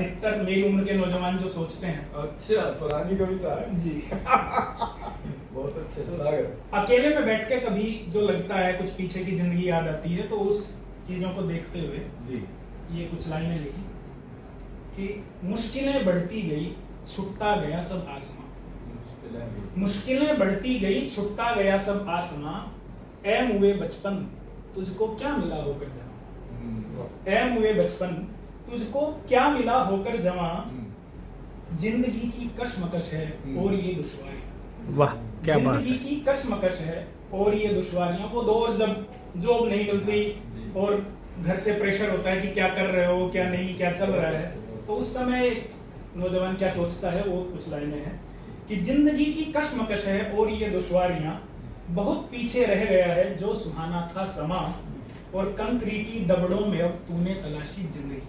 अधिकतर मेरी उम्र के नौजवान जो सोचते हैं। अच्छा, पुरानी कविता है जी। बहुत अच्छे, स्वागत। अकेले में बैठ के कभी जो लगता है कुछ पीछे की जिंदगी याद आती है, तो उस चीजों को देखते हुए जी ये कुछ लाइनें लिखी कि मुश्किलें बढ़ती गई, छुटता गया सब आसमां। मुश्किलें बढ़ती गई, छुटता गया सब आसमां। ऐ मुए बचपन, तुझको क्या मिला होकर जवां। ऐ मुए बचपन, तुझको क्या मिला होकर जवां। जिंदगी की कश्मकश है और ये दुश्वारियां। वाह क्या बात जिंदगी है। की कश्मकश है और ये दुश्वारियां। वो दौर जब जॉब नहीं मिलती और घर से प्रेशर होता है कि क्या कर रहे हो, क्या नहीं, क्या चल रहा है, तो उस समय नौजवान क्या सोचता है, वो कुछ लाइनें हैं कि जिंदगी की कश्मकश है और ये दुश्वारियां। बहुत पीछे रह गया है जो सुहाना था समा, और कंक्रीटी दबड़ों में अब तूने तलाशी जिंदगी।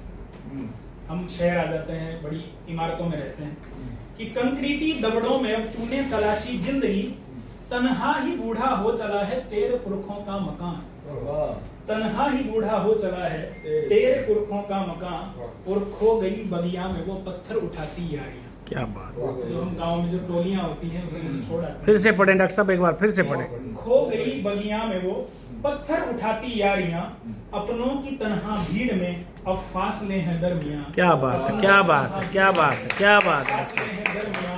हम शहर आ जाते हैं, बड़ी इमारतों में रहते हैं कि कंक्रीटी दबड़ों में अब तूने तलाशी जिंदगी। तन्हा ही बूढ़ा हो चला है तेरे पुरखों का मकान। तन्हा ही बूढ़ा हो चला है तेरे पुरखों का मकान, और खो गई बगिया में वो पत्थर उठाती यारियां। क्या बात। जो हम गांव में जो टोलियां होती हैं उसे छोड़ आते हैं। फिर से पढ़ें डॉक्टर साहब, एक बार फिर से पढ़ें। खो गई बगिया में वो पत्थर उठाती यारियां, अपनों की तन्हा भीड़ में अब फासले हैं दरमियां। क्या बात है, क्या बात है, क्या बात है, क्या बात है। फासले हैं दरमियां।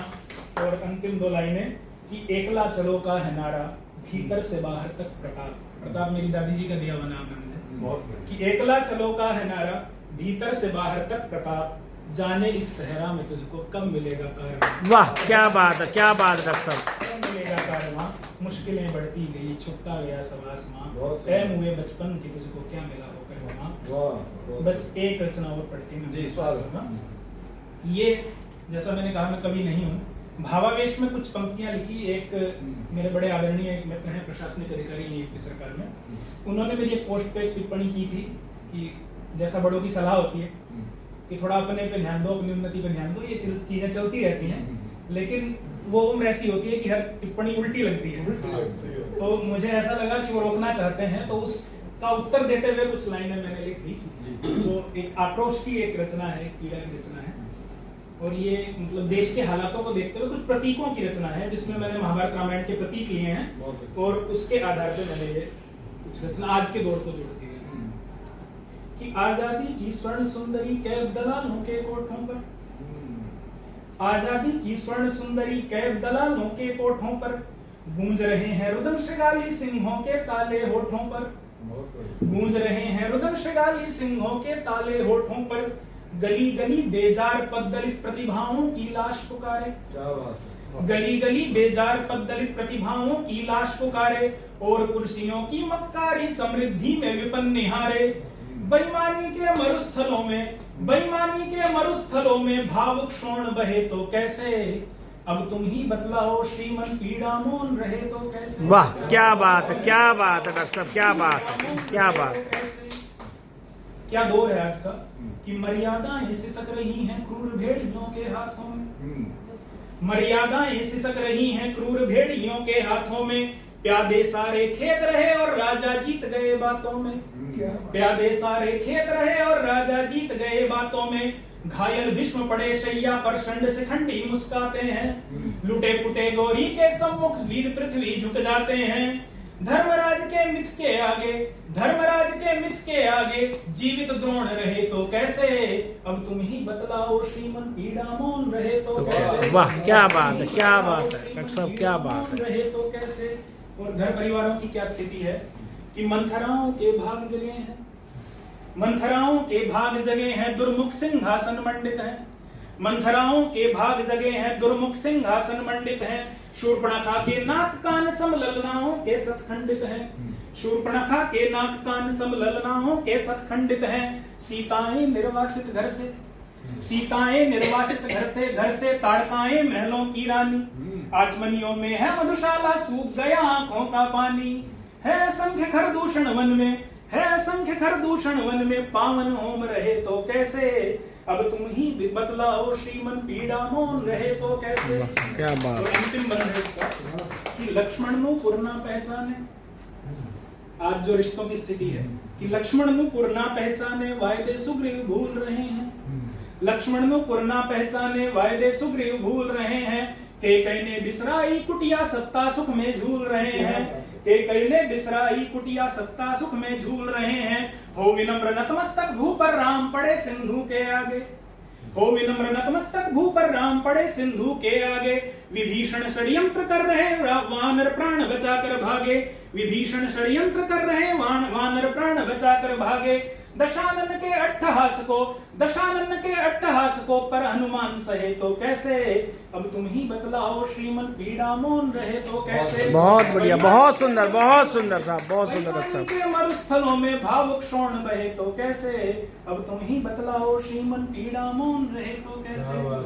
और अंतिम दो लाइनें कि एकला चलो का है नारा, भीतर से बाहर तक प्रताप। प्रताप मेरी दादी जी का दिया हुआ नाम है मुझे। कि एकला चलो का है नारा, भीतर से बाहर तक प्रताप। जाने इस सहरा में तुझको कब मिलेगा कारवां। वाह क्या बात है, क्या बात है डॉक्टर साहब। कब मिलेगा कारवां। मुश्किलें बढ़ती गई, छुपता गया सब आसमां। ऐ मुए बचपन की तुझको क्या मिला होकर जवां। बस एक रचना और पढ़ के जी, स्वागत। ये जैसा मैंने कहा, मैं कवि नहीं हूँ। भावावेश में कुछ पंक्तियां लिखी। एक मेरे बड़े आदरणीय एक मित्र हैं, प्रशासनिक अधिकारी हैं यूपी सरकार में, उन्होंने मेरी एक पोस्ट पे एक टिप्पणी की थी कि जैसा बड़ों की सलाह होती है कि थोड़ा अपने पे ध्यान दो, अपनी उन्नति पे ध्यान दो, ये चीजें चलती रहती हैं, लेकिन वो उम्र ऐसी होती है कि हर टिप्पणी उल्टी लगती है। तो मुझे ऐसा लगा कि वो रोकना चाहते हैं, तो उसका उत्तर देते हुए कुछ लाइनें मैंने लिख दी। वो एक आक्रोश की एक रचना है, एक पीड़ा की रचना है, और ये मतलब देश के हालातों को देखते हुए कुछ प्रतीकों की रचना है, जिसमें मैंने महाभारत रामायण के प्रतीक लिए हैं, और उसके आधार पे मैंने ये कुछ रचना आज के दौर को जोड़ती है कि आजादी की स्वर्ण सुंदरी कैद दलालों के कोठों पर। आजादी की स्वर्ण सुंदरी कैद दलालों के कोठों पर, गूंज रहे हैं रुदन श्रृगाली सिंहों के ताले होठों पर। गूंज रहे हैं रुदन श्रृगाली सिंहों के ताले होठों पर। गली गली बेजार पद दलित प्रतिभाओं की लाश पुकारे। गली गली बेजार पद दलित प्रतिभाओं की लाश पुकारे, और कुर्सियों की मक्कारी समृद्धि में विपन्न निहारे। बेईमानी के मरुस्थलों में, बेईमानी के मरुस्थलों में भावुक शोण बहे तो कैसे। अब तुम ही बतलाओ श्रीमन पीड़ा मौन रहे तो कैसे। वाह क्या बात है, क्या बात है डॉक्टर साहब, क्या बात है, क्या बात। क्या दौर है आज का कि मर्यादाएं सिसक रही हैं क्रूर भेड़ियों के हाथों में। मर्यादाएं सिसक रही हैं क्रूर भेड़ियों के हाथों में। प्यादे सारे खेत रहे और राजा जीत गए बातों में। प्यादे सारे खेत रहे और राजा जीत गए बातों में। घायल भीष्म पड़े शैया पर, शंड से खंडी मुस्काते हैं। लुटे पुटे गौरी के सम्मुख वीर पृथ्वी झुक जाते हैं। धर्मराज के मिथ के आगे, धर्मराज के मिथ के आगे जीवित द्रोण रहे तो कैसे। अब तुम ही बतलाओ श्रीमन पीड़ा मौन रहे तो कैसे। वाह क्या बात है, क्या बात है डॉक्टर साहब, क्या बात है। रहे तो कैसे। और घर परिवारों की क्या स्थिति है कि मंथराओं के भाग जगे हैं, मंथराओं के भाग जगे हैं, दुर्मुख सिंहासन मंडित हैं। मंथराओं के भाग जगे हैं, दुर्मुख सिंहासन मंडित हैं। शूर्पणखा के नाक कान सम ललनाओं के सतखंडित हैं। शूर्पणखा के नाक कान सम ललनाओं के सतखंडित हैं। सीताएं निर्वासित घर से, सीताएं निर्वासित घर से ताड़काएं महलों की रानी। आचमनियों में है मधुशाला, सूख गया आंखों का पानी। है असंख्य खरदूषण वन में, है असंख्य खरदूषण वन में। पावन होम रहे तो कैसे। अब तुम ही बतलाओ श्रीमन पीड़ा मौन रहे तो कैसे। क्या बात। और अंतिम बंद है इसका कि लक्ष्मण नु पुरना पहचाने। आज जो रिश्तों की स्थिति है कि लक्ष्मण नु पुरना पहचाने, वायदे सुग्रीव भूल रहे हैं। लक्ष्मण नु कुरना पहचाने वायदे सुग्रीव भूल रहे हैं के कई ने बिसराई कुटिया सत्ता सुख में झूल रहे हैं के कई ने बिसराई कुटिया सत्ता सुख में झूल रहे हैं हो विनम्र नतमस्तक भू पर राम पड़े सिंधु के आगे हो विनम्र नतमस्तक भू पर राम पड़े सिंधु के आगे विभीषण षड्यंत्र कर रहे वानर प्राण बचाकर भागे विभीषण षड्यंत्र कर रहे वानर प्राण बचाकर भागे दशानन के अट्टहास को पर हनुमान सहे तो कैसे अब तुम ही बतलाओ श्रीमन पीड़ा मौन रहे तो कैसे। बहुत बढ़िया, बहुत सुंदर साहब, बहुत सुंदर अच्छा। के मरुस्थलों में भावुक शोण बहे तो कैसे अब तुम ही बतलाओ श्रीमन पीड़ा मौन रहे तो कैसे। बहुत